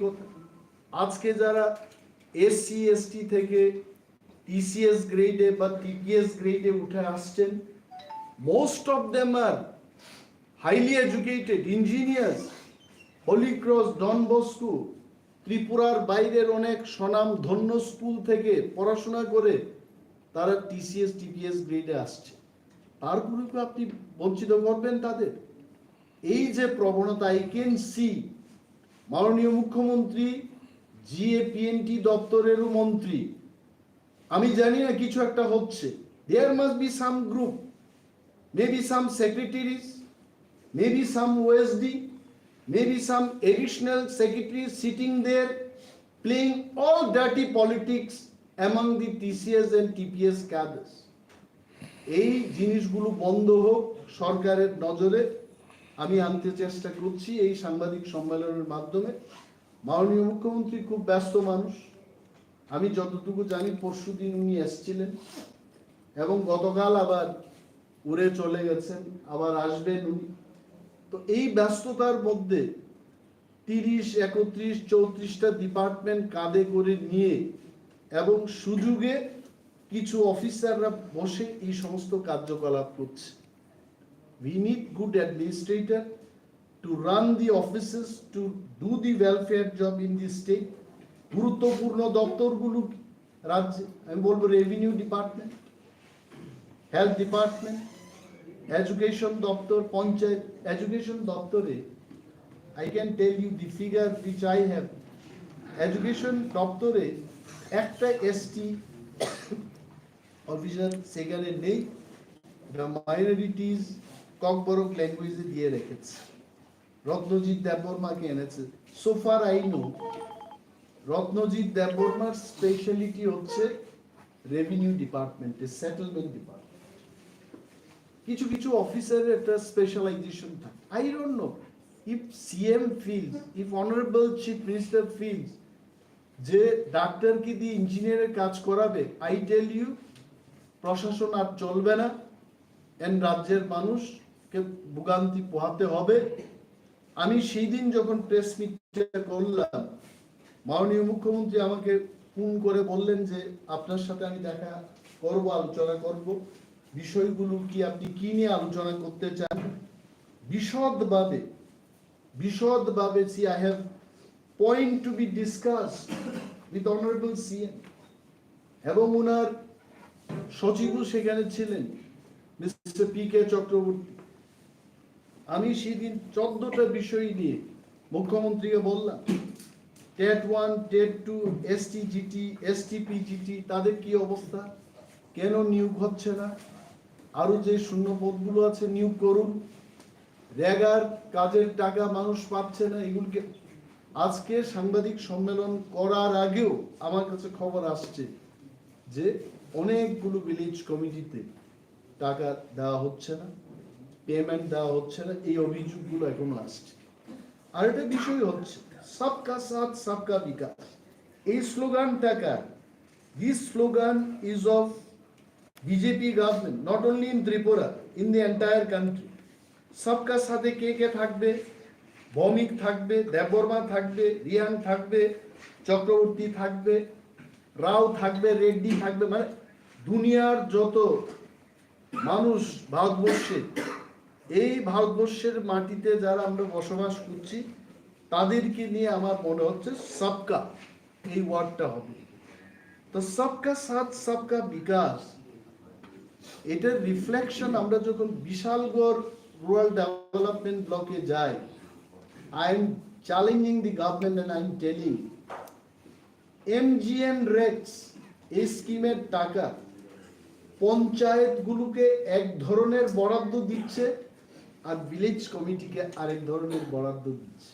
কথা আজকে যারা এসসি এসটি থেকে টিসিএস গ্রেডে বা টিপিএস গ্রেডে উঠে আসছেন, most of them are highly educated engineers, holy cross, Don Bosco, ত্রিপুরার বাইরের অনেক স্বনাম ধন্য স্কুল থেকে পড়াশোনা করে তারা টিসিএস টিপিএস গ্রেডে আসছে। তারপরে আপনি বঞ্চিত করবেন তাদের? এই যে প্রবণতা, আই ক্যান সি মাননীয় মুখ্যমন্ত্রী জিএপিএনটি দপ্তরেরও মন্ত্রী, আমি জানি না কিছু একটা হচ্ছে। There must be some group, maybe some secretaries, maybe some OSD, maybe some additional secretaries sitting there playing all dirty politics among the TCS and TPS cadres. এই জিনিসগুলো বন্ধ হোক, সরকারের নজরে আমি আনতে চেষ্টা করছি এই সাংবাদিক সম্মেলনের মাধ্যমে। মাননীয় মুখ্যমন্ত্রী খুব ব্যস্ত মানুষ, আমি যতটুকু জানি পরশুদিন উনি এসেছিলেন এবং গতকাল আবার উড়ে চলে গেছেন, আবার আসবেন উনি। তো এই ব্যস্ততার মধ্যে 30, 31, 34টা ডিপার্টমেন্ট কাঁধে করে নিয়ে এবং সুযোগে কিছু অফিসাররা বসে এই সমস্ত কার্যকলাপ করছে। We need good administrator to run the offices, to do the welfare job in the state. গুরুত্বপূর্ণ দপ্তরগুলো রাজ্যে, আমি বলবো revenue department, health department, education দপ্তর, পঞ্চায়েত। এডুকেশন দপ্তরে I can tell you the figure which I have. Education দপ্তরে একটা ST officer সেখানে নেই, মাইনরিটিজ ককবরক ল্যাঙ্গুয়েজে দিয়ে রেখেছে। রত্নজিৎ দেববর্মাকে এনেছে। So far I know, Ratnajit দেববর্মার স্পেশালিটি হচ্ছে রেভিনিউ ডিপার্টমেন্টে, সেটেলমেন্ট ডিপার্টমেন্ট। কিছু কিছু অফিসারের একটা স্পেশালাইজেশন থাকে। I don't know if CM feels, if honourable chief minister feels যে ডাক্তারকে দিয়ে ইঞ্জিনিয়ারের কাজ করাবে, আই টেল ইউ প্রশাসন আর চলবে না, এন্ড রাজ্যের মানুষকে ভোগান্তি পোহাতে হবে। আমি সেই দিন যখন প্রেস মিটটা করলাম, মাননীয় মুখ্যমন্ত্রী আমাকে ফোন করে বললেন যে আপনার সাথে আমি দেখা করব, আলোচনা করব, বিষয়গুলো কি, আপনি কি নিয়ে আলোচনা করতে চান বিশদভাবে। See I have point to be discussed with honourable CM, এবং ওনার সচিবও সেখানে ছিলেন, মিস্টার পি.কে. চক্রবর্তী। আমি সেদিন 14টা বিষয় নিয়ে মুখ্যমন্ত্রীকে বললাম, টেট 1, টেট 2, এসটিজিটি, এসটিপিজিটি, তাদের কি অবস্থা, কেন নিয়োগ হচ্ছে না, আরো যে শূন্য পদগুলো আছে নিয়োগ করুন, রেগার কাজের টাকা মানুষ পাচ্ছে না, এগুলোকে। আজকে সাংবাদিক সম্মেলন করার আগেও আমার কাছে খবর আসছে যে অনেকগুলো ভিলেজ কমিটিতে টাকা দেওয়া হচ্ছে না, পেমেন্ট দেওয়া হচ্ছে না, এই অভিযোগগুলো এখনো আসছে। আর একটা বিষয় হচ্ছে সবকা সাথ সবকা বিকাশ, এই স্লোগানটা, this slogan is of BJP government, not only in Tripura, in the entire country. सबका साथे কে থাকবে, ভৌমিক থাকবে, দেববর্মা থাকবে, রিয়াং থাকবে, চক্রবর্তী থাকবে, রাও থাকবে, রেড্ডি থাকবে, মানে দুনিয়ার যত মানুষ ভারতবর্ষে, এই ভারতবর্ষের মাটিতে যারা আমরা বসবাস করছি, তাদেরকে নিয়ে আমার মনে হচ্ছে সবকা, এই ওয়ার্ডটা হবে। তো সবকা সাথ সবকা বিকাশ, এটার রিফ্লেকশন আমরা যখন বিশালগড় রুরাল ডেভেলপমেন্ট ব্লকে যাই, I am challenging the government and I am telling, MGNREGS এই স্কিমের টাকা পঞ্চায়েতগুলোকে এক ধরনের বরাদ্দ দিচ্ছে আর ভিলেজ কমিটিকে আরেক ধরনের বরাদ্দ দিচ্ছে।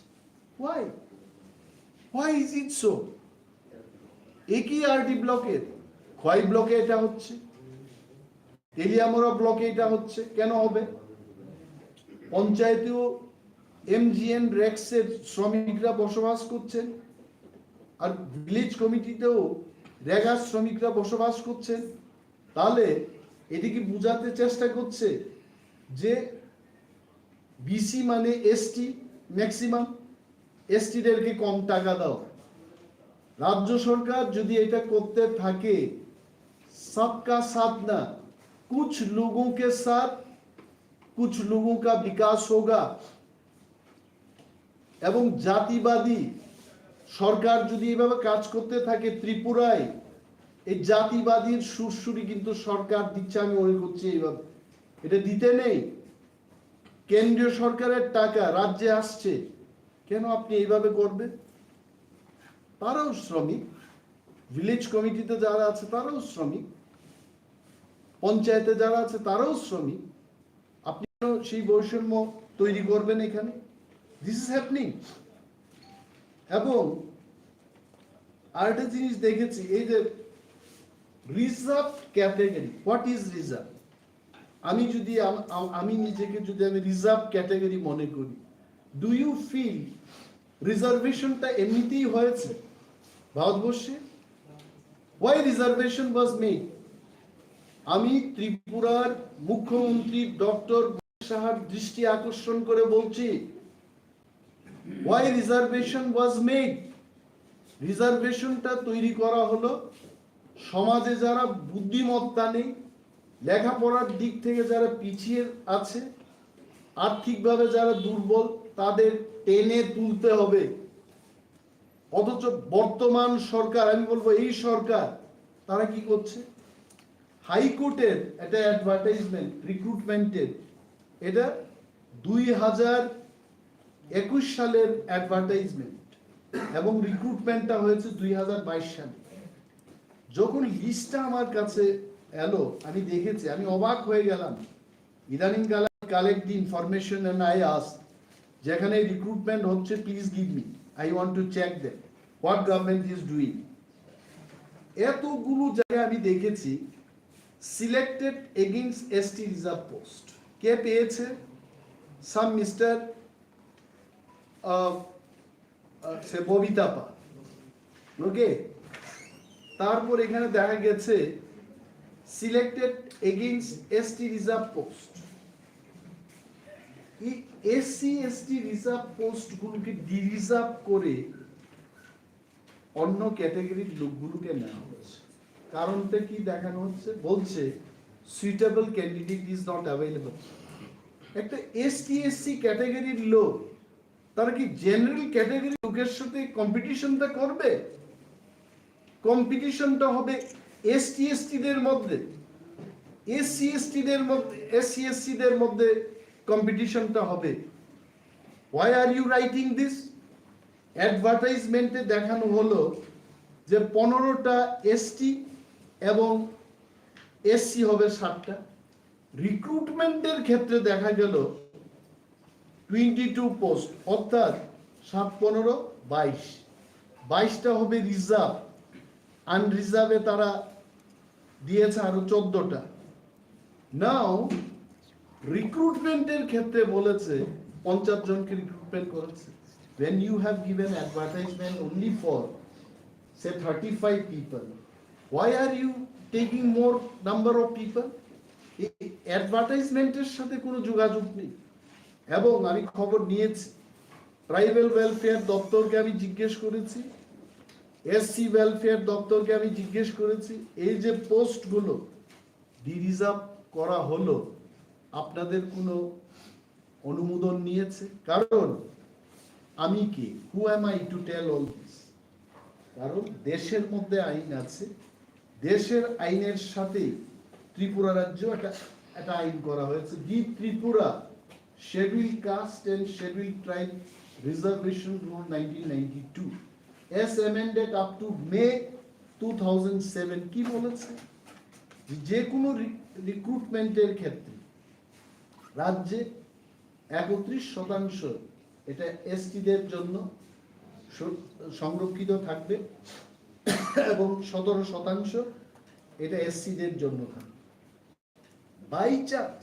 Why is it so? একই আরডি ব্লকের খোয়াই ব্লকে এটা হচ্ছে, তেলিয়ামোড়া ব্লকে এটা হচ্ছে, কেন হবে? পঞ্চায়েতেও এমজিএন রেক্সের শ্রমিকরা বসবাস করছেন, আর ভিলেজ কমিটিতেও রেগার শ্রমিকরা বসবাস করছেন। তাহলে এদিকে বুঝাতে চেষ্টা করছে যে বিসি মানে এসটি ম্যাক্সিমাম, এসটিদেরকে কম টাকা দাও। রাজ্য সরকার যদি এটা করতে থাকে, सबका साथ ना, कुछ लोगों के साथ कुछ लोगों का विकास होगा। এবং জাতিবাদী সরকার যদি এভাবে কাজ করতে থাকে ত্রিপুরায়, এই জাতিবাদীর সুরসুরি কিন্তু সরকার দিচ্ছে, আমি মনে করছি এইভাবে। এটা দিতে নেই, কেন্দ্রীয় সরকারের টাকা রাজ্যে আসছে, কেন আপনি এইভাবে করবেন? তারাও শ্রমিক, ভিলেজ কমিটিতে যারা আছে তারাও শ্রমিক, পঞ্চায়েতে যারা আছে তারাও শ্রমিক, আপনি সেই বৈষম্য তৈরি করবেন এখানে? This is happening. এবং আরেকটা জিনিস দেখেছি, এই যে reserve category, what is reserve? আমি নিজেকে যদি আমি রিজার্ভ ক্যাটাগরি মনে করি, ডু ইউ ফিল রিজার্ভেশনটা এমনিতেই হয়েছে ভারতবর্ষে? Why reservation was made? আমি ত্রিপুরার মুখ্যমন্ত্রী ডক্টর সাহার দৃষ্টি আকর্ষণ করে বলছি, ওয়াই রিজার্ভেশন ওয়াজ মেড? রিজার্ভেশনটা তৈরি করা হলো সমাজে যারা বুদ্ধিমত্তা নেই, লেখাপড়ার দিক থেকে যারা পিছিয়ে আছে, আর্থিকভাবে যারা দুর্বল, তাদের টেনে তুলতে হবে। অথচ বর্তমান সরকার, আমি বলবো এই সরকার, তারা কি করছে? হাইকোর্টের একটা অ্যাডভার্টাইজমেন্ট রিক্রুটমেন্টের, এটা 2021 সালের অ্যাডভার্টাইজমেন্ট এবং রিক্রুটমেন্টটা হয়েছে 2022 সালে। যখন লিস্টটা আমার কাছে এলো, আমি দেখেছি, আমি অবাক হয়ে গেলাম। ইদানিং collect the information and I ask, যেখানে রিক্রুটমেন্ট হচ্ছে, please give me, I want to check that what government is doing. এতগুলো জায়গায় আমি দেখেছি selected against ST reserve post. কে পেয়েছে? সাম মিস্টার সে ববিতা পা, ওকে। তারপর এখানে দেখা গেছে selected against ST reserve post. এই এসসি এসটি রিজার্ভ পোস্ট গুলোকে ডিরিজার্ভ করে অন্য ক্যাটাগরির লোকগুলোকে নেওয়া হচ্ছে। কারণটা কি দেখানো হচ্ছে? বলছে suitable candidate is not available. একটা এসটি এসসি ক্যাটাগরির লোক, তারা কি জেনারেল ক্যাটাগরি লোকের সাথে কম্পিটিশনটা করবে? কম্পিটিশনটা হবে এসটি এসটিদের মধ্যে, এসসি এসটিদের মধ্যে, এসসি এসসিদের মধ্যে কম্পিটিশনটা হবে। Why are you writing this? অ্যাডভার্টাইজমেন্টে দেখানো হলো যে 15টা এসটি এবং এসসি হবে 60টা। রিক্রুটমেন্টের ক্ষেত্রে দেখা গেল 22 পোস্ট, অর্থাৎ 7 15 22, 22টা হবে রিজার্ভ, আনরিজার্ভে তারা দিয়েছে আরো 14টা। নাও রিক্রুটমেন্টের ক্ষেত্রে বলেছে 50 জনকে রিক্রুটমেন্ট করেছে। when you have given advertisement only for say 35 people, why are you taking more number of people? অ্যাডভার্টাইজমেন্টের সাথে কোনো যোগাযোগ নেই। এবং আমি খবর নিয়েছি, ট্রাইবাল ওয়েলফেয়ার দপ্তরকে আমি জিজ্ঞেস করেছি, এসসি ওয়েলফেয়ার দপ্তরকে আমি জিজ্ঞেস করেছি, এই যে পোস্টগুলো ডিরিজার্ভ করা হলো, আপনাদের কোনো অনুমোদন নিয়েছে? কারণ আমি কি, who am I to tell all this? কারণ দেশের মধ্যে আইন আছে, দেশের আইনের সাথে ত্রিপুরা রাজ্য একটা আইন করা হয়েছে, the Tripura scheduled caste and scheduled tribe reservation rule 1992 as amended up to May 2007। কি বলেছে? যে কোনো রিক্রুটমেন্টের ক্ষেত্রে রাজ্যে 31% এটা এসটিদের জন্য সংরক্ষিত থাকবে এবং 17% এটা এসসিদের জন্য থাকবে। বাই চান্স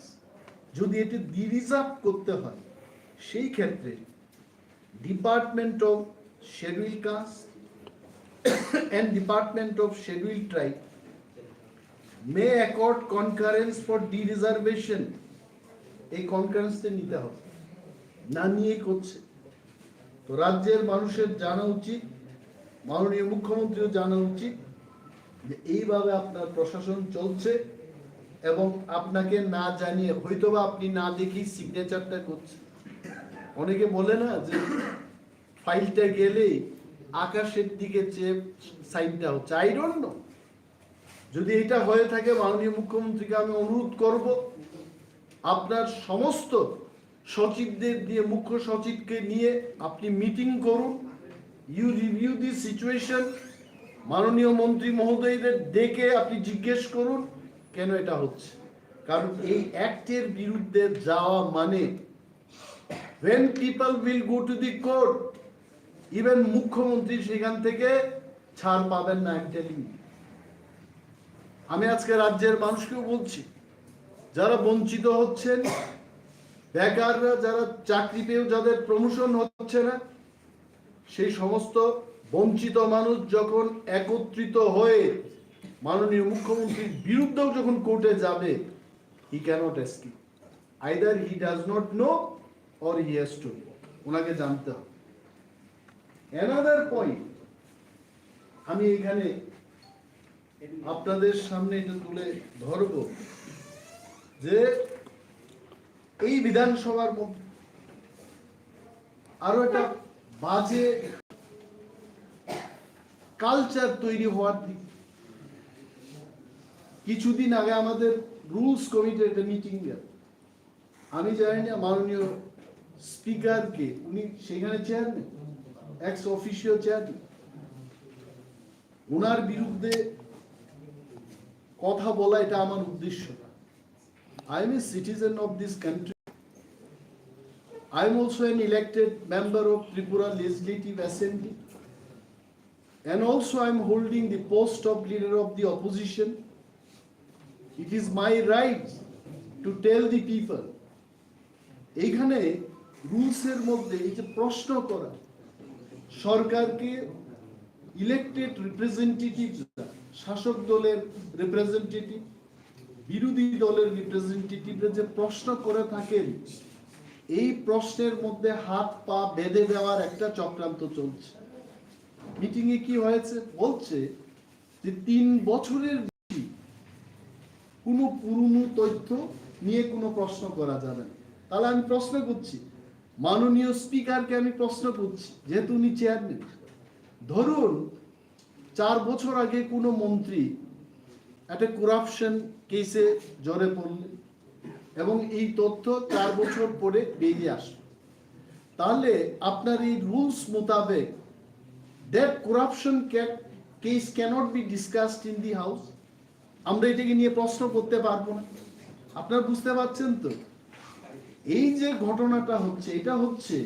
যদি এটি ডিরিজার্ভ করতে হয়, সেই ক্ষেত্রে department of scheduled caste and department of scheduled tribe may accord concurrence for dereservation. এই কনকারেন্সটা নিতে হবে, না নিয়ে করছে। তো রাজ্যের মানুষের জানা উচিত, মাননীয় মুখ্যমন্ত্রীও জানা উচিত যে এইভাবে আপনার প্রশাসন চলছে এবং আপনাকে না জানিয়ে হয়তোবা আপনি না দেখেই সিগনেচারটা করছেন। অনেকে বলে না যে ফাইলটা গেলে আকাশের দিকে চেয়ে সাইনটা হচ্ছে। আই ডোন্ট নো, যদি এটা হয়ে থাকে মাননীয় মুখ্যমন্ত্রীকে আমি অনুরোধ করব আপনার সমস্ত সচিবদের দিয়ে, মুখ্য সচিবকে নিয়ে আপনি মিটিং করুন, ইউ রিভিউ দি সিচুয়েশন, মাননীয় মন্ত্রী মহোদয়দের ডেকে আপনি জিজ্ঞেস করুন কেন এটা হচ্ছে। কারণ এই অ্যাক্টের বিরুদ্ধে যাওয়া মানে when people will go to the court, even মুখ্যমন্ত্রী সেখান থেকে ছাড় পাবেন না। I'm telling you, আমি আজকে রাজ্যের মানুষকেও বলছি, যারা বঞ্চিত হচ্ছেন, বেকাররা যারা চাকরি পেয়েও যাদের প্রমোশন হচ্ছে না, সেই সমস্ত বঞ্চিত মানুষ যখন একত্রিত হয়ে মাননীয় মুখ্যমন্ত্রীর বিরুদ্ধেও যখন কোর্টে যাবে, he cannot escape. Either he does not know or he has to know. ওনাকে জানতে হবে। Another point, আমি এখানে আপনাদের সামনে এটা তুলে ধরব যে এই বিধানসভার মধ্যে আরো একটা বাজে কালচার তৈরি হওয়ার দিক। কিছুদিন আগে আমাদের রুলস কমিটির একটা মিটিং গেল, আমি জানি না মাননীয় স্পিকারকে, উনি সেখানে চেয়ারম্যান, এক্স অফিসিও চেয়ারম্যান, ওনার বিরুদ্ধে কথা বলা এটা আমার উদ্দেশ্য না। I am a citizen of this country. I am also an elected member of Tripura Legislative Assembly, and also I am holding the post of leader of the opposition. It is my right to tell the people. এইখানে রুলসের মধ্যে এই যে প্রশ্ন করা, সরকারকে elected representative, শাসক দলের representative, বিরোধী দলের রিপ্রেজেন্টেটিভরা যে প্রশ্ন করে থাকেন, এই প্রশ্নের মধ্যে হাত পা বেঁধে দেওয়ার একটা চক্রান্ত চলছে। মিটিং এ কি হয়েছে বলছে যে 3 বছরের বেশি কোনো পুরনো তথ্য নিয়ে কোনো প্রশ্ন করা যাবে না। তাহলে আমি প্রশ্ন করছি, মাননীয় স্পিকারকে আমি প্রশ্ন করছি, যেহেতু উনি চেয়ারম্যান, ধরুন 4 বছর আগে কোনো মন্ত্রী একটা করাপশন কেসে জড়ে পড়লেন এবং এই তথ্য 4 বছর পরে বেরিয়ে আসে, তাহলে আপনার এই রুলস মোতাবেক that corruption case cannot be discussed in the house, আমরা এটাকে নিয়ে প্রশ্ন করতে পারবো না। আপনারা বুঝতে পারছেন তো? এই যে ঘটনাটা হচ্ছে, এটা হচ্ছে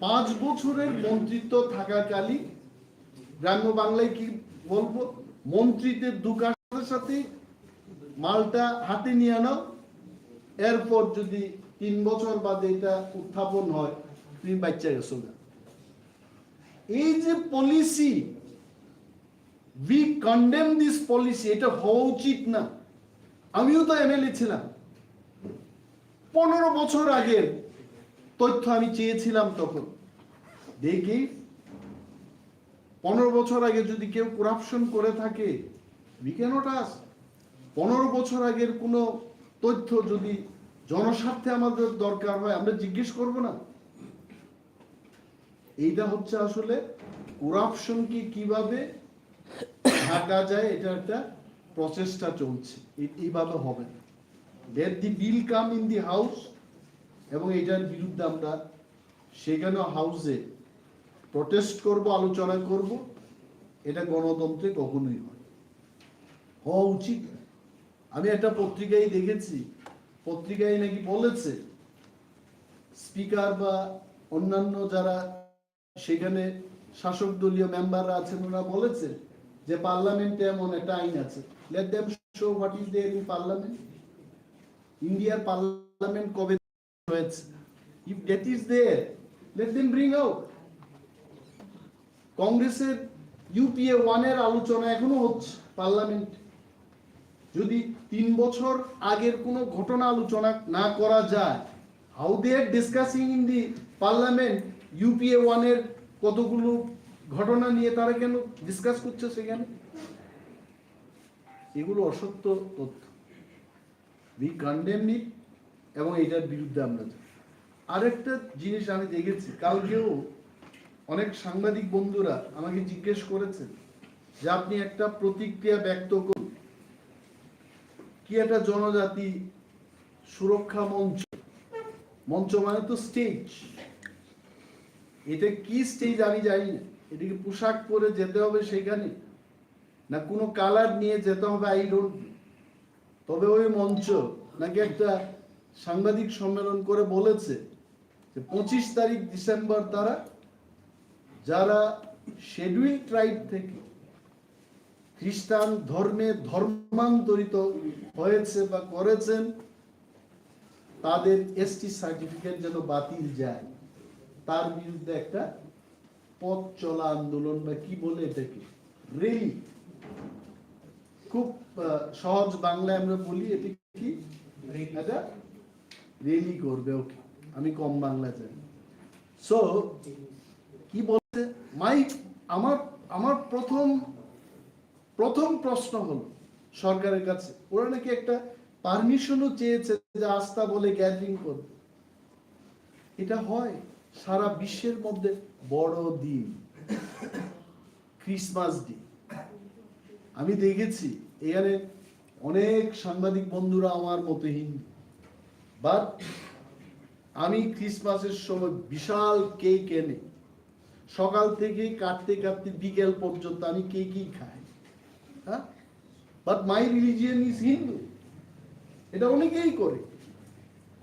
5 বছরের মন্ত্রিত্ব থাকাকালীন, গ্রাম্য বাংলায় কি বলবো, মন্ত্রীদের দুকাশের সাথে মালটা হাতে নিয়ে নাও, এরপর যদি 3 বছর বাদে এটা উত্থাপন হয়, তুমি বাচ্চা গেছো না। এই যে policy, we condemn this policy, এটা হওয়া উচিত না। আমিও তো এমএলএ ছিলাম, 15 বছর আগের তথ্য আমি চেয়েছিলাম তখন, দেখি 15 বছর আগে যদি কেউ করাপশন করে থাকে, we cannot ask। 15 বছর আগের কোনো তথ্য যদি জনস্বার্থে আমাদের দরকার হয়, আমরা জিজ্ঞেস করব না? এইটা হচ্ছে আসলে করাপশনকে কিভাবে ঢাকা যায়, এটা একটা প্রচেষ্টা চলছে, এইভাবে হবে না। let the bill come in the house, এবং এটার বিরুদ্ধে আমরা সেখানে হাউসে প্রটেস্ট করব, আলোচনা করব। এটা গণতন্ত্রে কখনোই হওয়া উচিত। আমি একটা পত্রিকায় দেখেছি, পত্রিকায় নাকি বলেছে স্পিকার বা অন্যান্য যারা সেখানে শাসক দলীয় মেম্বাররা আছেন, ওরা বলেছে যে পার্লামেন্টে এমন একটা আইন আছে, let them show what is there in parliament. ইন্ডিয়ার পার্লামেন্ট কবে হয়েছে? if that is there, let them bring out. কংগ্রেসের ইউপিএ 1 এর আলোচনা এখনো হচ্ছে পার্লামেন্ট। যদি 3 বছর আগের কোনো ঘটনা আলোচনা না করা যায়, how they are discussing in the parliament UPA 1 এর কতগুলো ঘটনা নিয়ে তারা কেন ডিসকাস করছে সেখানে? এগুলো অসত্য তথ্য। উই কন্ডেম ইট, এবং এটার বিরুদ্ধে আমরা যাই। আরেকটা জিনিস আমি দেখেছি, কালকেও অনেক সাংবাদিক বন্ধুরা আমাকে জিজ্ঞেস করেছেন যে আপনি একটা প্রতিক্রিয়া ব্যক্ত করুন, কি একটা জনজাতি সুরক্ষা মঞ্চ, মঞ্চ মানে তো স্টেজ, এটা কি স্টেজ আমি জানি না। এটাকে পোশাক পরে যেতে হবে সেখানে, না কোনো কালার নিয়ে যেতে হবে, আই ডোন্ট। তবে ওই মঞ্চ নাকি একটা সাংবাদিক সম্মেলন করে বলেছে যে 25 তারিখ ডিসেম্বর তারা যারা শিডিউল ট্রাইব থেকে খ্রিস্টান ধর্মে ধর্মান্তরিত হয়েছে বা করেছেন তাদের এসটি সার্টিফিকেট যেন বাতিল যায়, তার বিরুদ্ধে একটা পথ চলা আন্দোলন, বা কি বলে এটাকে, রেলি, খুব সহজ বাংলায় আমরা বলি এটা কি, এটা রেলি করবে। ওকে, আমি কম বাংলা জানি। সো কি বলছে আমার আমার প্রথম প্রশ্ন হলো সরকারের কাছে, ওরা নাকি একটা পারমিশনও চেয়েছে যে আস্থা বলে গ্যাদারিং করবে। এটা হয় সারা বিশ্বের মধ্যে বড় দিন, ক্রিসমাস ডে। আমি দেখেছি এখানে অনেক সাংবাদিক বন্ধুরা আমার মতো হিন্দু, বাট আমি ক্রিসমাসের সময় বিশাল কেক এনে সকাল থেকে কাটতে কাটতে বিকেল পর্যন্ত আমি কেকই খাই। হ্যাঁ, but my religion is Hindu. এটা অনেকেই করে।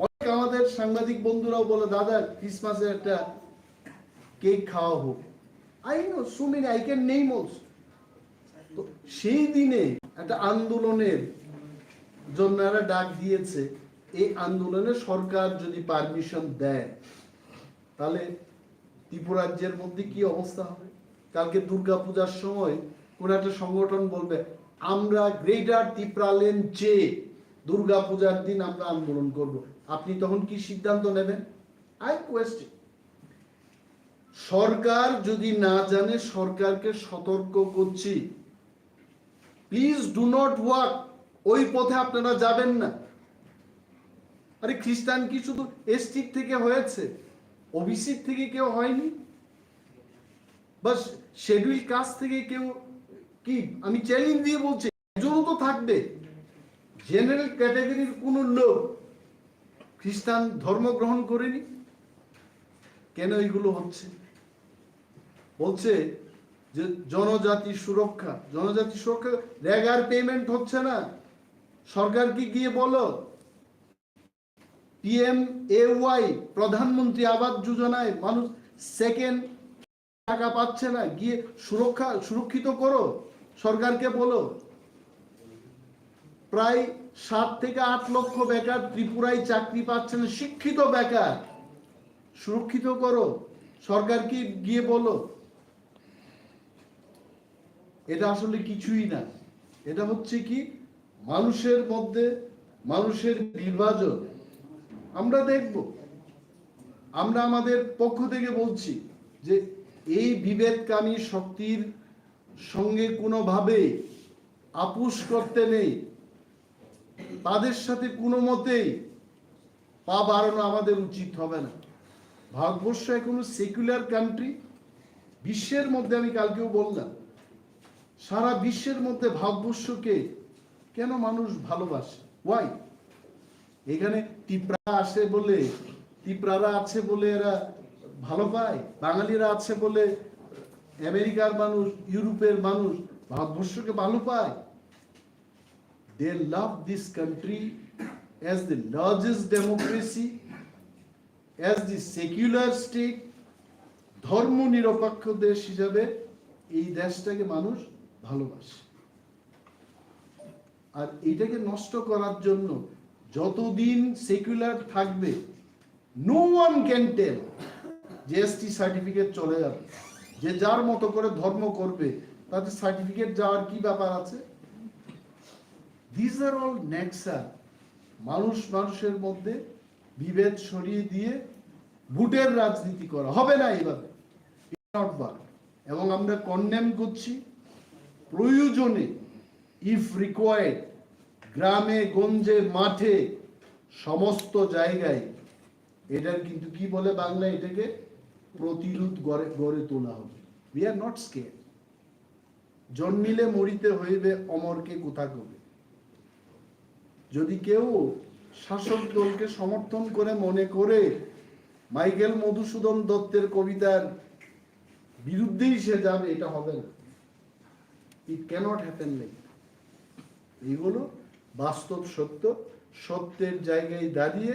অনেক আমাদের সাংবাদিক বন্ধুরাও বলে দাদা ক্রিসমাসে একটা কেক খাওয়া হোক। I know so many, I can name also. তো সেই দিনে একটা আন্দোলনের জন্য এরা ডাক দিয়েছে। এই আন্দোলনে সরকার যদি পারমিশন দেয় তাহলে ত্রিপুরাজ্যের মধ্যে কি অবস্থা হবে? কালকে দুর্গা পূজার সময় কোন একটা সংগঠন বলবে আমরা গ্রেটার ত্রিপুরাল্যান্ড যে দুর্গা পূজার দিন আমরা আন্দোলন করব, আপনি তখন কি সিদ্ধান্ত নেবেন? I question. সরকার যদি না জানে, সরকারকে সতর্ক করছি, প্লিজ ডু নট ওয়াক, ওই পথে আপনারা যাবেন না। আরে খ্রিস্টান কি শুধু এসটি থেকে হয়েছে? ওবিসি থেকে কেউ হয়নি? বাস শিডিউল কাস্ট থেকে কেউ কি? আমি চ্যালেঞ্জ দিয়ে বলছি একজনও তো থাকবে জেনারেল ক্যাটাগরির কোন লোক খ্রিস্টান ধর্ম গ্রহণ করেনি। কেন এইগুলো হচ্ছে? বলছে যে জনজাতি সুরক্ষা, জনজাতি সুরক্ষা, রেগার পেমেন্ট হচ্ছে না। সরকার কি গিয়ে বলো PMAY প্রধানমন্ত্রী আবাস যোজনায় মানুষ সেকেন্ড টাকা পাচ্ছে না, গিয়ে সুরক্ষিত করো, সরকারকে বলো। প্রায় 7 থেকে 8 লক্ষ বেকার ত্রিপুরায় চাকরি পাচ্ছে না, শিক্ষিত বেকার, সুরক্ষিত করো, সরকারকে গিয়ে বলো। এটা আসলে কিছুই না, এটা হচ্ছে কি মানুষের মধ্যে মানুষের বিভাজন। আমরা দেখব, আমরা আমাদের পক্ষ থেকে বলছি যে এই বিভেদকামী শক্তির সঙ্গে কোনোভাবে আপোষ করতে নেই, তাদের সাথে কোনো মতেই পা বাড়ানো আমাদের উচিত হবে না। ভারতবর্ষ এখনো সেকুলার কান্ট্রি। বিশ্বের মধ্যে, আমি কালকেও বললাম, সারা বিশ্বের মধ্যে ভারতবর্ষকে কেন মানুষ ভালোবাসে? ওয়াই? এখানে ত্রিপুরা আসে বলে, ত্রিপুরারা আছে বলে এরা ভালো পায়? বাঙালিরা আছে বলে আমেরিকার মানুষ, ইউরোপের মানুষ ভারতবর্ষকে ভালো পায়? They love this country as the largest democracy, as the secular state, ধর্ম নিরপেক্ষ দেশ হিসাবে এই দেশটাকে মানুষ ভালোবাসে। আর এইটাকে নষ্ট করার জন্য যতদিন সেকুলার থাকবে, নো ওয়ান ক্যান টেল যে এসটি সার্টিফিকেট চলে যাবে। যে যার মতো করে ধর্ম করবে, তাতে সার্টিফিকেট যাওয়ার কি ব্যাপার আছে? These are all Nexa. মানুষ মানুষের মধ্যে বিভেদ সরিয়ে দিয়ে ভোটের রাজনীতি করা হবে না এইভাবে, এবং আমরা কন্ডেম করছি। প্রয়োজনে ইফ রিকোয়ার্ড গ্রামে গঞ্জে মাঠে সমস্ত জায়গায় এটার কিন্তু কি বলে বাংলায় এটাকে প্রতিরোধ গড়ে তোলা হবে। We are not scared. জন্মিলে মরিতে হইবে অমরকে কোথা কবে। যদি কেউ শাসক দলকে সমর্থন করে মনে করে মাইকেল মধুসূদন দত্তের কবিতার বিরুদ্ধেই সে যাবে, এটা হবে না। ইট ক্যানট হ্যাপেন লাইক। এইগুলো বাস্তব সত্য। সত্যের জায়গায় দাঁড়িয়ে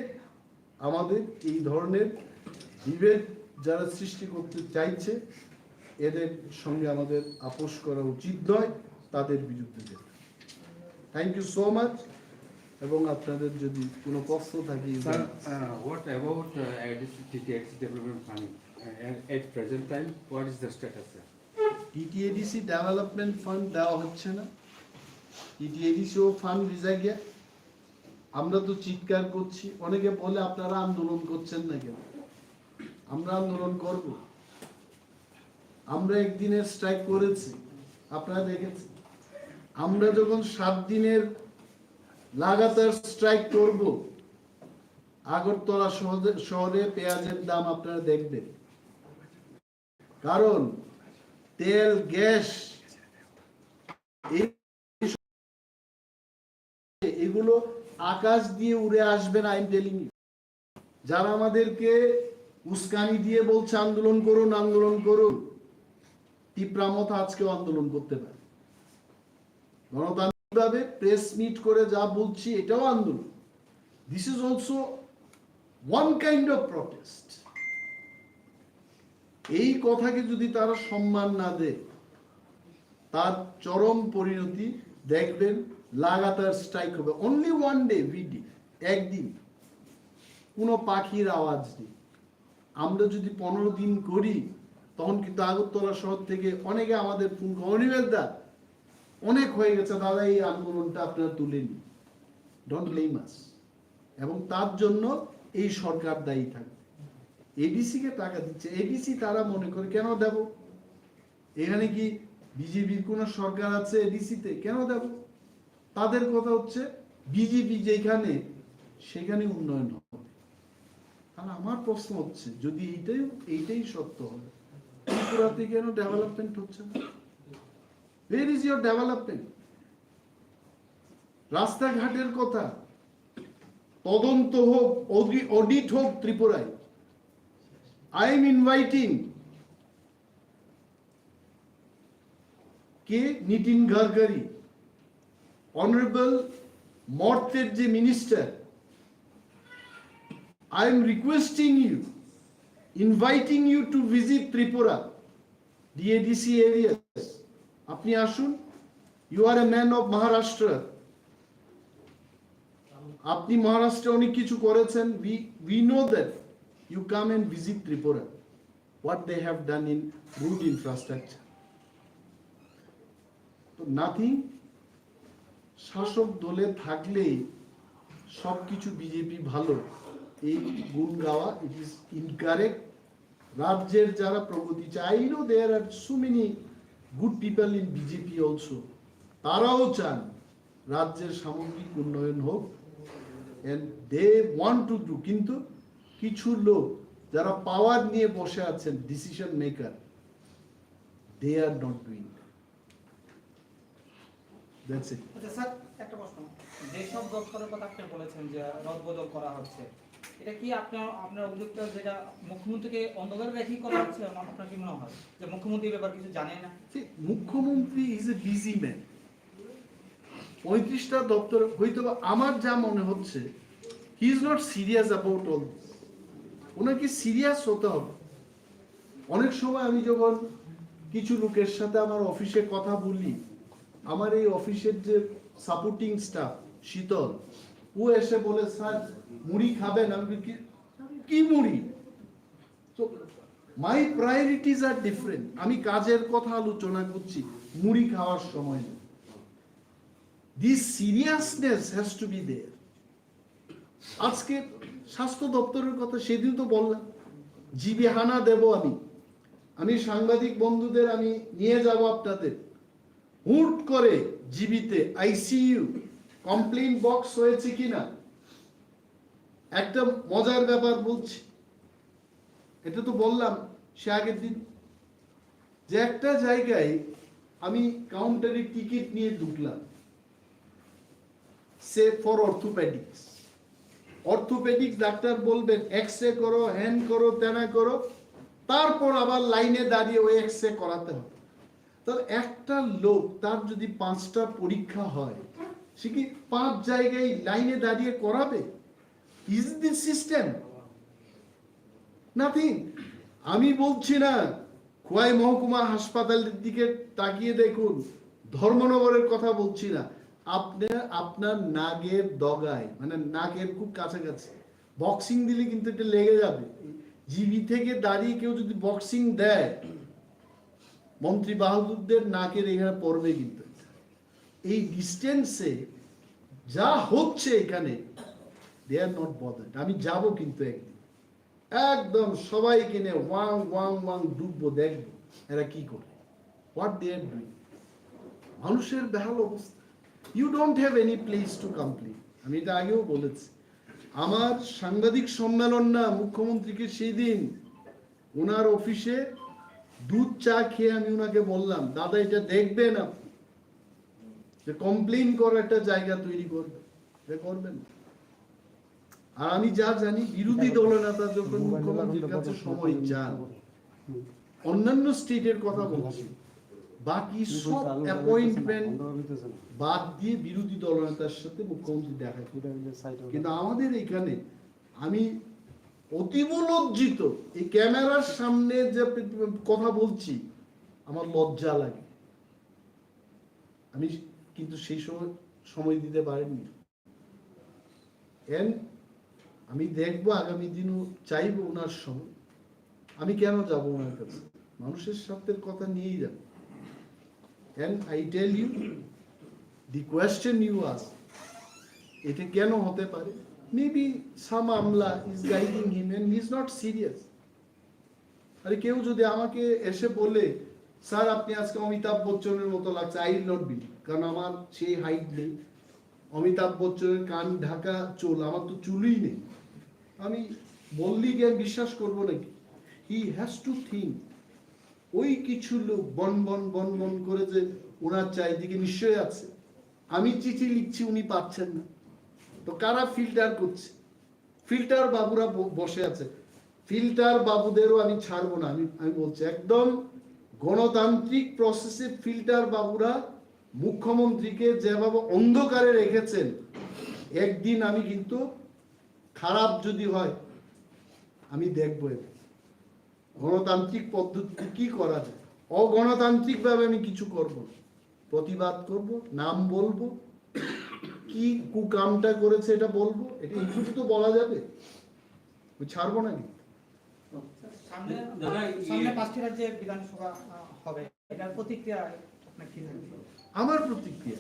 আমাদের এই ধরনের বিভেদ যারা সৃষ্টি করতে চাইছে এদের সঙ্গে আমাদের আপোষ করা উচিত নয়, তাদের বিরুদ্ধে যেতে। Thank you so much. এবং আপনাদের যদি কোনো প্রশ্ন থাকে। Sir, what about TTADC development fund? At present time, what is the status? TTADC development fund দেওয়া হচ্ছে না। TTADCও ফান্ড ভিজা গিয়া। আমরা তো চিৎকার করছি, অনেকে বলে আপনারা আন্দোলন করছেন না কেন? আমরা আন্দোলন করব। আমরা একদিনের স্ট্রাইক করেছি, আপনারা দেখেছেন। আমরা যখন 7 দিনের লাগাতার স্ট্রাইক করব, আগরতলা শহরে পেঁয়াজের দাম আপনারা দেখবেন। কারণ তেল, গ্যাস এগুলো আকাশ দিয়ে উড়ে আসবে না। I am telling you. যারা আমাদেরকে উস্কানি দিয়ে বলছে আন্দোলন করুন আন্দোলন করুন, তীব্রামত আজকেও আন্দোলন করতে পারে। গণতান্ত্রিকভাবে প্রেস মিট করে যা বলছি এটাও আন্দোলন। This is also one kind of protest. এই কথাকে যদি তারা সম্মান না দেয়, তার চরম পরিণতি দেখবেন। লাগাতার স্ট্রাইক হবে। অনলি ওয়ান ডে ভিডি, একদিন কোনো পাখির আওয়াজ নেই। আমরা যদি 15 দিন করি, তখন কিন্তু আগরতলা শহর থেকে অনেকে আমাদের ফোন অনিমেলদা অনেক হয়ে গেছে দাদা, এই আন্দোলনটা আপনারা তুলে নিন। ডোন্ট ব্লেম আস। এবং তার জন্য এই সরকার দায়ী থাকবে। এডিসি কে টাকা দিচ্ছে, এডিসি তারা মনে করে কেন দেব? এখানে কি বিজেপির কোন সরকার আছে এডিসিতে? কেন দেব? তাদের কথা হচ্ছে বিজেপি যেখানে সেখানে উন্নয়ন হবে। আর আমার প্রশ্ন হচ্ছে, যদি এইটাই সত্য হয়, ত্রিপুরাতে কেন ডেভেলপমেন্ট হচ্ছে না? Where is your development? রাস্তাঘাটের কথা তদন্ত হোক, অডিট হোক ত্রিপুরায়। I am inviting কে নিতিন গডকরি, অনারেবল মর্তের যে minister, I am requesting you, inviting you to visit Tripura, DADC areas. আপনি আসুন। You are a man of Maharashtra. আপনি মহারাষ্ট্রে অনেক কিছু করেছেন। We know that. You come and visit Tripura. What they have done in road infrastructure. তো nothing. শাসক দলে থাকলেই সবকিছু বিজেপি ভালো, এই গুণ গাওয়া ইট ইজ ইনকারেক্ট। রাজ্যের যারা প্রগতি চায়, I know there are so many good people in BJP also. তারাও চান রাজ্যের সামগ্রিক উন্নয়ন হোক, and they want to do. কিন্তু কিছু লোক যারা পাওয়ার নিয়ে বসে আছেন, decision maker, they are not doing that. That's it. আচ্ছা স্যার, একটা প্রশ্ন। যেসব দপ্তরের কথা আপনি বলেছেন যে রদবদল করা হচ্ছে, এটা কি আপনার অভিযুক্ত যেটা মুখ্যমন্ত্রীকে অন্ধকারে রেখেই করা হচ্ছে? আপনার কি মনে হয় যে মুখ্যমন্ত্রী ব্যাপার কিছু জানে না? মুখ্যমন্ত্রী ইজ এ বিজি ম্যান। 35টা দপ্তর হয়তো, আমার যা মনে হচ্ছে he is not serious about all this. ওনাকে সিরিয়াস হতে হবে। অনেক সময় আমি যখন কিছু লোকের সাথে আমার অফিসে কথা বলি, আমার এই অফিসের যে সাপোর্টিং স্টাফ শীতল, ও এসে বলে স্যার মুড়ি খাবেন? আমি কি মুড়ি? তো মাই প্রায়োরিটিজ আর ডিফারেন্ট। আমি কাজের কথা আলোচনা করছি, মুড়ি খাওয়ার সময় না। This seriousness has to be there. আজকে স্বাস্থ্য দপ্তরের কথা সেদিন তো বললাম, জিবি হানা দেব আমি সাংবাদিক বন্ধুদের আমি নিয়ে যাব আপনাদের, হুট করে জিবিতে আইসিইউ কমপ্লেইন বক্স হয়েছে কিনা। একটা মজার ব্যাপার বলছি, এটা তো বললাম সে আগের দিন, যে একটা জায়গায় আমি কাউন্টারে টিকিট নিয়ে ঢুকলাম, সে ফর অর্থোপেডিক্স ডাক্তার বলবেন এক্সরে করো, হ্যান করো, তেনা করো, তারপর আবার লাইনে দাঁড়িয়ে ওই এক্সরে করাতে হবে। তাহলে একটা লোক তার যদি 5টা পরীক্ষা হয়, সে কি 5 জায়গায় লাইনে দাঁড়িয়ে করাবে? Is this system? নাথিং। আমি বলছি না, খোয়াই মহকুমা হাসপাতালের দিকে তাকিয়ে দেখুন, ধর্মনগরের কথা বলছি না, আপনার নাগের ডগায়, মানে নাকের খুব কাছাকাছি বক্সিং দিলে কিন্তু এটা লেগে যাবে। জিবি থেকে দাঁড়িয়ে কেউ যদি বক্সিং দেয়, মন্ত্রী বাহাদুরদের নাকের এখানে পড়বে কিন্তু। এই ডিস্টেন্সে যা হচ্ছে এখানে, দে আর নট বদার্ড। আমি যাব কিন্তু একদিন, একদম সবাই কিনে ওয়াং ওয়াং ওয়াং ডুববো, দেখবো এরা কি করে, হোয়াট দে আর ডুইং। মানুষের বেহাল অবস্থা। You don't have any place to complain. আমি এটা আগেও বলেছি। আমার সাংবাদিক সম্মেলন না, মুখ্যমন্ত্রীকে সেই দিন ওনার অফিসে দুধ চা খেয়ে আমি ওনাকে বললাম, দাদা এটা দেখবেন আপনি, যে কমপ্লেন করার একটা জায়গা তৈরি করবেন, এটা করবেন। আর আমি যা জানি, বিরোধী দলনেতা যখন মুখ্যমন্ত্রীর কাছে সময় চান, অন্যান্য স্টেটের কথা বলছি, বাকি সব অ্যাপয়েন্টমেন্ট বাদ দিয়ে বিরোধী দলনেতার সাথে মুখ্যমন্ত্রী দেখা করেন। কিন্তু আমাদের এখানে আমি অতীব লজ্জিত, এই ক্যামেরার সামনে যে কথা বলছি আমার লজ্জা লাগে। আমি কিন্তু সেই সময় দিতে পারিনি। আমি দেখবো আগামী দিনও চাইবো ওনার সময়। আমি কেন যাব ওনার কাছে? মানুষের স্বার্থের কথা নিয়েই যাব। And I tell you, the question you ask, এটা কেন হতে পারে? Maybe some Amla is guiding him and he is not serious. আরে কেউ যদি আমাকে এসে বলে, স্যার আপনি আজকে অমিতাভ বচ্চনের মতো লাগছে, I will not believe, কারণ আমার সেই হাইট নেই। অমিতাভ বচ্চনের কান ঢাকা চুল, আমার তো চুলই নেই। আমি বললি কি আমি বিশ্বাস করবো নাকি? He has to think. ওই কিছু লোক বন বন বন বন করে যে ওনার চারিদিকে নিশ্চয়ই আছে। আমি চিঠি লিখছি, উনি পাচ্ছেন না, তো কারা ফিল্টার করছে? ফিল্টার বাবুরা বসে আছে। ফিল্টার বাবুদেরও আমি ছাড়বো না। আমি বলছি, একদম গণতান্ত্রিক প্রসেসে ফিল্টার বাবুরা মুখ্যমন্ত্রীকে যেভাবে অন্ধকারে রেখেছেন, একদিন আমি কিন্তু খারাপ যদি হয় আমি দেখবো গণতান্ত্রিক পদ্ধতিতে কি করা যায়। অগণতান্ত্রিক ভাবে আমি কিছু করব, প্রতিবাদ করব, নাম বলবো, কি কুকামটা করেছে এটা বলবো। এটা এইটুকু তো বলা যাবে, ছাড়বো না। সামনে 5টি রাজ্যে বিধানসভা হবে, এটার প্রতিক্রিয়া আপনার কি? আমার প্রতিক্রিয়া,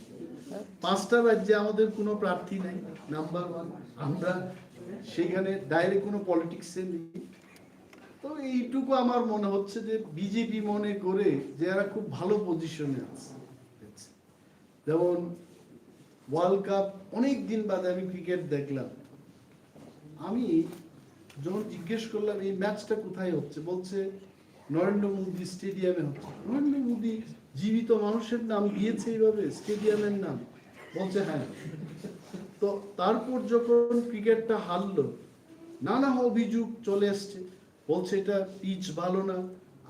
5টা রাজ্যে আমাদের কোনো প্রার্থী নাই, নাম্বার 1। আমরা সেখানে ডাইরেক্ট কোনো পলিটিক্সে নেই। তো এইটুকু আমার মনে হচ্ছে যে বিজেপি মনে করে যে এরা খুব ভালো পজিশনে আছে। যেমন ওয়ার্ল্ড কাপ অনেক দিন বাদে আমি ক্রিকেট দেখলাম। আমি যখন জিজ্ঞেস করলাম এই ম্যাচটা কোথায় হচ্ছে, বলছে নরেন্দ্র মোদী স্টেডিয়ামে হচ্ছে। নরেন্দ্র মোদী জীবিত মানুষের নাম দিয়েছে এইভাবে স্টেডিয়ামের নাম? বলছে হ্যাঁ। তো তারপর যখন ক্রিকেটটা হারলো, নানা অভিযোগ চলে আসছে, বলছে এটা পিচ ভালো না,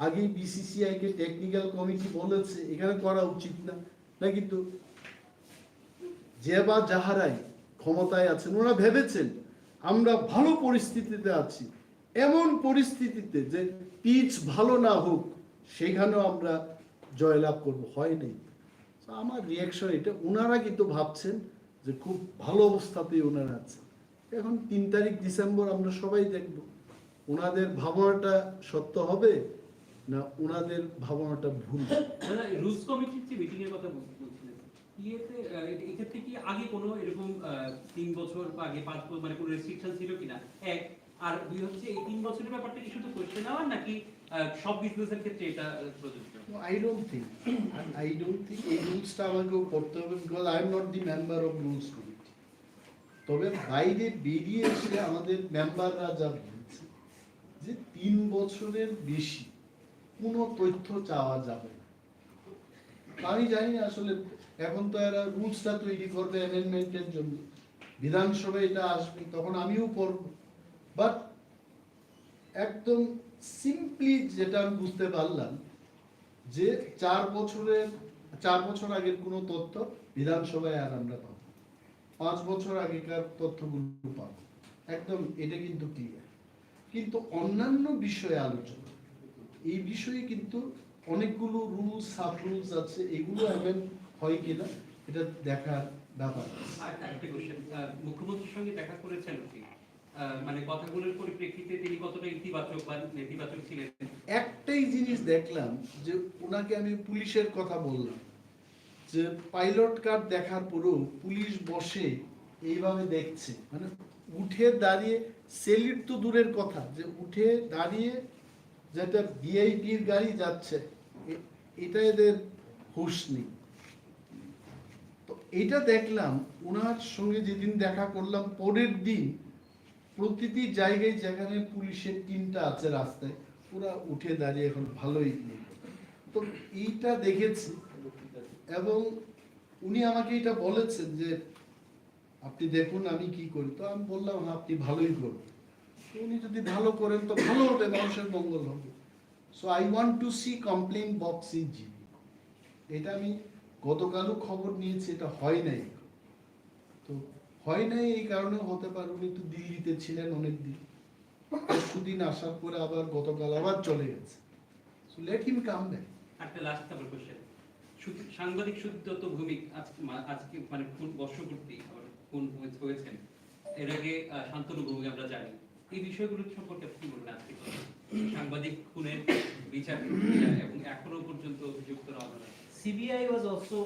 আগে বিসিসিআই কে টেকনিক্যাল কমিটি বলেছে এখানে করা উচিত না। না, কিন্তু যে বা যাহারাই ক্ষমতায় আছেন ওরা ভেবেছেন আমরা ভালো পরিস্থিতিতে আছি, এমন পরিস্থিতিতে যে পিচ ভালো না হোক সেখানেও আমরা জয়লাভ করব, হয় নাই। আমার রিয়াকশন এটা, ওনারা কিন্তু ভাবছেন যে খুব ভালো অবস্থাতেই ওনারা আছে। এখন 3 তারিখ ডিসেম্বর আমরা সবাই দেখব ওনাদের ভাবনাটা সত্য হবে না ওনাদের ভাবনাটা ভুল। রুলস কমিটির যে মিটিং এর কথা বলছিলেন, এক্ষেত্রে কি আগে কোনো এরকম 3 বছর বা আগে 5 বছর মানে কোনো রেস্ট্রিকশন ছিল কিনা? এক আর দুই হচ্ছে এই 3 বছরের ব্যাপারটা কি শুধু কোয়েশ্চেন আওয়ার নাকি সব বিজনেসের ক্ষেত্রে এটা প্রযোজ্য? No, I don't think. I don't think এই রুলসটা আমাকেও করতে হবে because I am not the member of rules committee. তবে বাইরে বেরিয়ে এসে আমাদের মেম্বাররা যা বলছে যে 3 বছরের বেশি কোনো তথ্য চাওয়া যাবে না। আমি জানি না আসলে এখন তো এরা রুলসটা তৈরি করবে অ্যামেন্ডমেন্টের জন্য, বিধানসভায় এটা আসবে, তখন আমিও পড়ব। বাট একদম সিম্পলি যেটা আমি বুঝতে পারলাম যে 4 বছর আগের কোনো তথ্য বিধানসভায় আর আমরা পাবো, 5 বছর আগেকার তথ্যগুলো পাবো, একদম এটা কিন্তু ক্লিয়ার। কিন্তু অন্যান্য বিষয়ে আলোচনা, এই বিষয়ে কিন্তু অনেকগুলো রুলস সাব রুলস আছে, এগুলো অ্যামেন্ড হয় কিনা এটা দেখার ব্যাপার। আর একটা কোশ্চেন, মুখ্যমন্ত্রীর সঙ্গে দেখা করেছেন কি? মানে কথাগুলোর পরিপ্রেক্ষিতে তিনি কতটা ইতিবাচক বা নেতিবাচক ছিলেন? একটাই জিনিস দেখলাম যে ওনাকে আমি পুলিশের কথা বললাম যে পাইলট কার্ড দেখার পরেও পুলিশ বসে এইভাবে দেখছে, মানে উঠে দাঁড়িয়ে সেলিট তো দূরের কথা, যে উঠে দাঁড়িয়ে যেটা ভিআইপির গাড়ি যাচ্ছে এটা এদের হুঁশ নেই। তো এটা দেখলাম ওনার সঙ্গে যেদিন দেখা করলাম, পরের দিন প্রতিটি জায়গায় যেখানে পুলিশের টিমটা আছে রাস্তায় পুরা উঠে দাঁড়িয়ে এখন ভালোই নেই। তো এইটা দেখেছি এবং উনি আমাকে এটা বলেছেন যে আপনি দেখুন আমি কি করি, তো আমি বললাম আপনি ভালোই করুন। তো উনি যদি ভালো করেন তো ভালো হবে, মানুষের মঙ্গল হবে। So I want to see complain box in GB. এটা আমি গতকালও খবর নিয়েছি, এটা হয় নাই। তো হয় নাই এই কারণে হতে পারে উনি তো দিল্লিতে ছিলেন অনেকদিন, পরশুদিন আসার পরে আবার গতকাল আবার চলে গেছে। So let him come back. একটা লাস্ট নাম্বার কোশ্চেন, সাংবাদিক সুদীপ্ত ভৌমিক আজকে মানে কোন বর্ষপূর্তি কোন হয়েছেন, এর আগে শান্তনু ভৌমিক আমরা জানি, এই বিষয়গুলো সম্পর্কে আপনি কি বলবেন? আজকে সাংবাদিক খুনের বিচার এবং এখনো পর্যন্ত অভিযুক্ত হওয়া হয়। CBI was also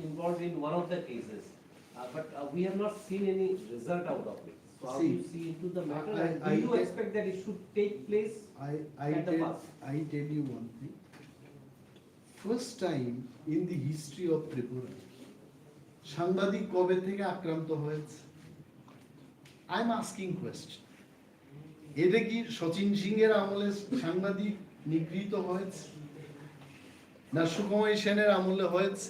involved in one of the cases, but we have not seen any result out of it. So how do you see into the matter, and do you expect that it should take place at the past? I tell you one thing. First time in the history of Tripura, সাংবাদিক কবে থেকে আক্রান্ত হয়েছে? I am asking question. এটা কি সচিন সিং এর আমলে সাংবাদিক নিগৃহীত হয়েছে, না সুকুমার সেনের আমলে হয়েছে?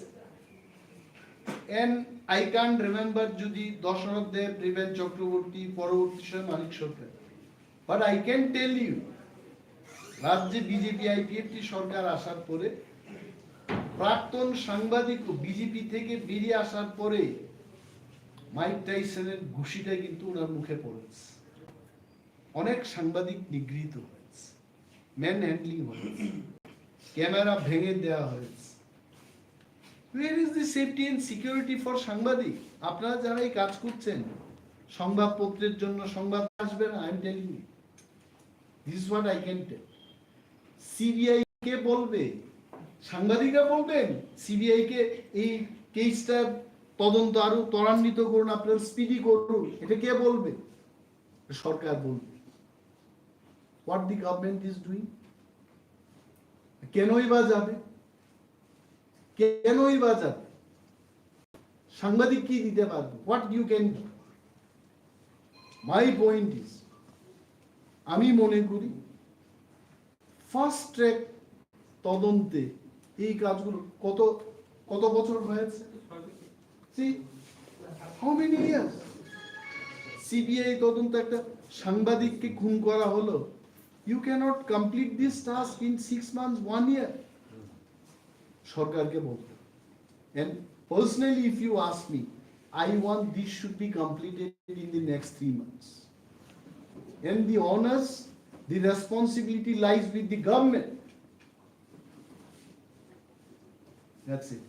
And I can't remember যদি দশরথ দেব, ত্রিবেণ চক্রবর্তী, পরবর্তী সময় মানিক সরকার। But I can tell you, রাজ্যে বিজেপি আইপিএফটি সরকার আসার পরে প্রাক্তন সাংবাদিক বিজেপি থেকে বেরিয়ে আসার পরে মাইক টাইসনের ঘুষিটা কিন্তু ওনার মুখে পড়েছে। অনেক সাংবাদিক নিগৃহীত হয়েছে, ম্যান হ্যান্ডলিং হয়েছে, ক্যামেরা ভেঙে দেওয়া হয়েছে। Where is the safety and security for সাংবাদিক? আপনারা যারা এই কাজ করছেন সংবাদপত্রের জন্য, সংবাদ আসবে না, I am telling you. This is what I can tell. CBI কে বলবে? সাংবাদিকরা বলবেন সিবিআই কে এই কেসটা তদন্ত আরো ত্বরান্বিত করুন, আপনারা স্পিডি করুন, এটা কে বলবে? সরকার বলবে। What the government is doing? কেনই বা যাবে? কেনই বা যাবে? সাংবাদিক কি দিতে পারবে? What you can do? My point is, আমি মনে করি ফার্স্ট ট্র্যাক তদন্তে এই কাজগুলো কত বছর হয়েছে? See, how many years? CBI তদন্ত একটা সাংবাদিককে খুন করা হলো, you cannot complete this task in 6 months, 1 year. সরকারকে বলতে। And personally, if you ask me, I want this should be completed in the next 3 months. And the honors, the responsibility lies with the government. That's it.